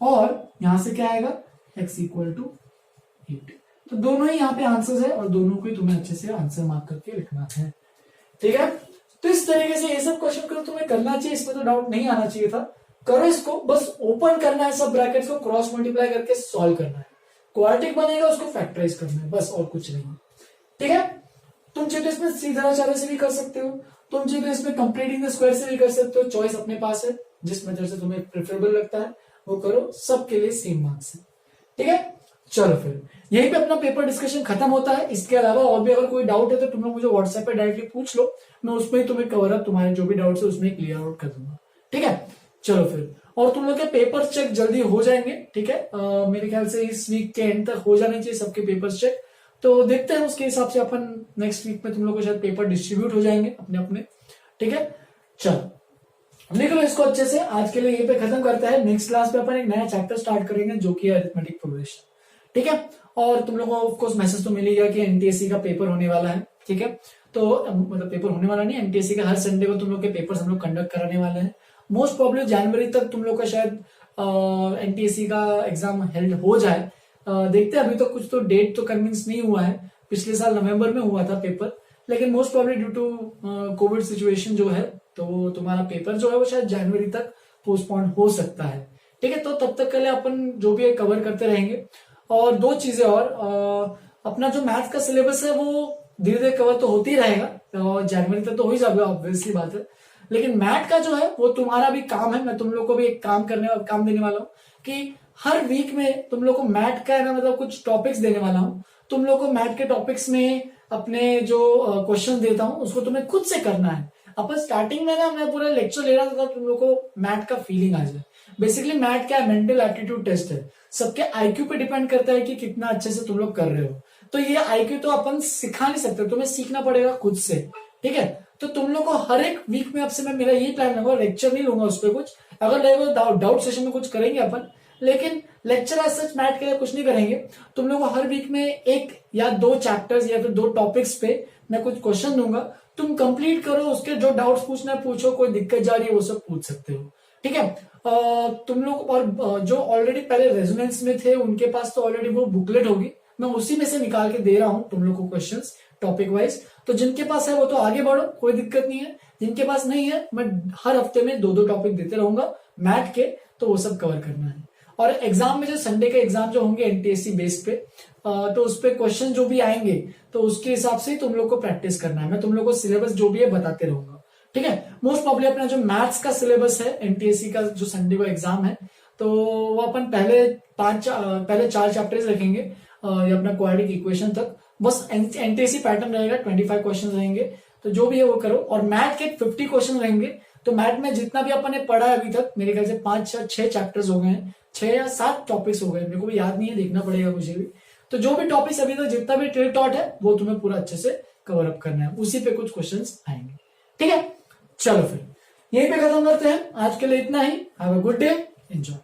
और यहां से क्या आएगा x इक्वल टू 8। तो दोनों ही यहाँ पे आंसर्स है और दोनों को ही तुम्हें अच्छे से आंसर मार्क करके लिखना है, ठीक है। तो इस तरीके से ये सब क्वेश्चन को तुम्हें करना चाहिए, इसमें तो डाउट नहीं आना चाहिए था। करो इसको, बस ओपन करना है सब ब्रैकेट्स को, क्रॉस मल्टीप्लाई करके सॉल्व करना है, क्वाड्रेटिक बनेगा उसको फैक्टराइज करना है, बस और कुछ नहीं, ठीक है। तुम चाहे तो इसमें सीधा से भी कर सकते हो, तुम चाहे तो इसमें कंप्लीटिंग द स्क्वायर से भी कर सकते हो, चॉइस अपने पास है, जिस मेथड से तुम्हें प्रेफरेबल लगता है वो करो, सबके लिए सेम मार्क्स है, ठीक है। चलो फिर यहीं पे अपना पेपर डिस्कशन खत्म होता है। इसके अलावा और भी अगर कोई डाउट है तो तुम लोग मुझे व्हाट्सएप पे डायरेक्टली पूछ लो, मैं उसमें ही तुम्हें कवर अप तुम्हारे जो भी डाउट्स है उसमें क्लियर आउट कर दूंगा, ठीक है। चलो फिर, और तुम लोग के पेपर चेक जल्दी हो जाएंगे, ठीक है, मेरे ख्याल से इस वीक के एंड तक हो जाने चाहिए सबके पेपर चेक। तो देखते हैं उसके हिसाब से अपन नेक्स्ट वीक में तुम लोग को शायद पेपर डिस्ट्रीब्यूट हो जाएंगे अपने अपने। ठीक है, चलो लिख लो इसको अच्छे से। आज के लिए यहीं पे खत्म करते हैं। नेक्स्ट क्लास में अपन एक नया चैप्टर स्टार्ट करेंगे जो कि अरिथमेटिक प्रोग्रेशन। ठीक है, और तुम लोगों को ऑफकोर्स मैसेज तो मिल ही गया कि एनटीएससी का पेपर होने वाला है। ठीक है, तो मतलब पेपर होने वाला नहीं, एनटीएससी का हर संडे को तुम लोग के पेपर्स हम लोग कंडक्ट कराने वाले हैं। मोस्ट प्रॉब्ली जनवरी तक तुम लोग का शायद एनटीएससी का एग्जाम हेल्ड हो जाए। देखते हैं, अभी तो कुछ तो डेट तो कन्विंस नहीं हुआ है। पिछले साल नवंबर में हुआ था पेपर, लेकिन most probably due to Covid situation जो है तो तुम्हारा पेपर जो है वो शायद जनवरी तक पोस्टपोन हो सकता है। ठीक है, तो तब तक के लिए अपन जो भी है कवर करते रहेंगे। और दो चीजें और, अपना जो मैथ का सिलेबस है वो धीरे धीरे कवर तो होती रहेगा, जनवरी तक तो हो ही जाएगा ऑब्वियसली बात है। लेकिन मैथ का जो है वो तुम्हारा भी काम है। मैं तुम लोग को भी एक काम देने वाला हूँ कि हर वीक में तुम लोग को मैथ का है ना, मतलब कुछ टॉपिक्स देने वाला हूँ। तुम लोग को मैथ के टॉपिक्स में अपने जो क्वेश्चन देता हूँ उसको तुम्हें खुद से करना है। अपन स्टार्टिंग में ना मैं पूरा लेक्चर ले रहा था तुम लोग को मैथ का फीलिंग आ जाए। बेसिकली मैथ क्या है, मेंटल एप्टीट्यूड टेस्ट है। सबके आईक्यू पे डिपेंड करता है कि कितना अच्छे से तुम लोग कर रहे हो। तो ये आईक्यू तो अपन सिखा नहीं सकते, तुम्हें सीखना पड़ेगा खुद से। ठीक है, तो तुम लोग को हर एक वीक में आपसे मैं मेरा यही प्लान रहूंगा, लेक्चर नहीं लूंगा उस पर कुछ। अगर लगेगा डाउट सेशन में कुछ करेंगे अपन, लेकिन लेक्चर एज सच मैथ के लिए कुछ नहीं करेंगे। तुम लोग को हर वीक में एक या दो चैप्टर्स या फिर दो टॉपिक्स पे मैं कुछ क्वेश्चन दूंगा, तुम कंप्लीट करो। उसके जो डाउट्स पूछना है पूछो, कोई दिक्कत जा रही है वो सब पूछ सकते हो। ठीक है, तुम लोग और जो ऑलरेडी पहले रेजोनेंस में थे उनके पास तो ऑलरेडी वो बुकलेट होगी, मैं उसी में से निकाल के दे रहा हूं तुम लोग को क्वेश्चंस टॉपिक वाइज। तो जिनके पास है वो तो आगे बढ़ो, कोई दिक्कत नहीं है। जिनके पास नहीं है, मैं हर हफ्ते में दो दो टॉपिक देते रहूंगा मैथ के, तो वो सब कवर करना है। और एग्जाम में जो संडे के एग्जाम जो होंगे एनटीएससी बेस पे, तो उस पे क्वेश्चन जो भी आएंगे तो उसके हिसाब से ही तुम लोग को प्रैक्टिस करना है। मैं तुम लोग को सिलेबस जो भी है बताते रहूंगा। ठीक है, मोस्ट प्रॉब्ली अपना जो मैथ्स का सिलेबस है एनटीएससी का जो संडे को एग्जाम है, तो वो अपन पहले 4 चैप्टर्स रखेंगे या अपना क्वाड्रेटिक इक्वेशन तक। बस एनटीएससी पैटर्न रहेगा, 25 क्वेश्चन रहेंगे। तो जो भी है वो करो। और मैथ के 50 क्वेश्चन रहेंगे। तो मैथ में जितना भी अपन ने पढ़ा है अभी तक, मेरे ख्याल से 5 या 6 चैप्टर्स हो गए हैं, 6 या 7 टॉपिक्स हो गए, मेरे को भी याद नहीं है, देखना पड़ेगा मुझे भी। तो जो भी टॉपिक्स अभी तक जितना भी ट्रिल टॉट है वो तुम्हें पूरा अच्छे से कवर अप करना है, उसी पे कुछ क्वेश्चंस आएंगे। ठीक है, चलो फिर यहीं पे खत्म करते हैं। आज के लिए इतना ही। Have a good day, enjoy.